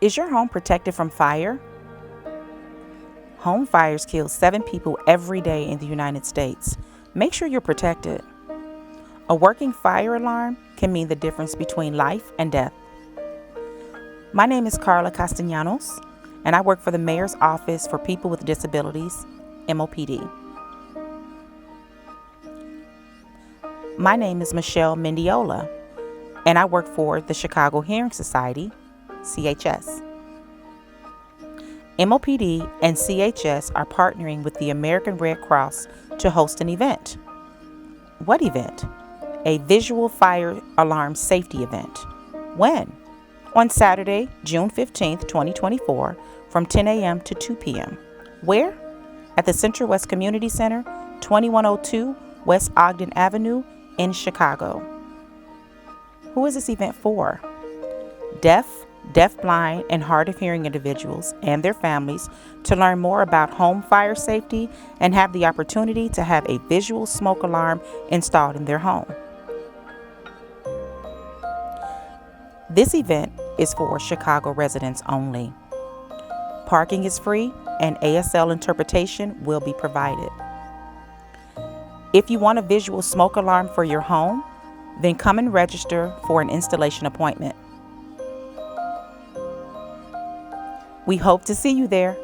Is your home protected from fire? Home fires kill 7 people every day in the United States. Make sure you're protected. A working fire alarm can mean the difference between life and death. My name is Carla Castellanos, and I work for the Mayor's Office for People with Disabilities, MOPD. My name is Michelle Mendiola, and I work for the Chicago Hearing Society, CHS. MOPD and CHS are partnering with the American Red Cross to host an event. What event? A visual fire alarm safety event. When? On Saturday, June 15th, 2024, from 10 a.m. to 2 p.m. Where? At the Central West Community Center, 2102 West Ogden Avenue in Chicago. Who is this event for? Deafblind, and hard of hearing individuals and their families to learn more about home fire safety and have the opportunity to have a visual smoke alarm installed in their home. This event is for Chicago residents only. Parking is free and ASL interpretation will be provided. If you want a visual smoke alarm for your home, then come and register for an installation appointment. We hope to see you there.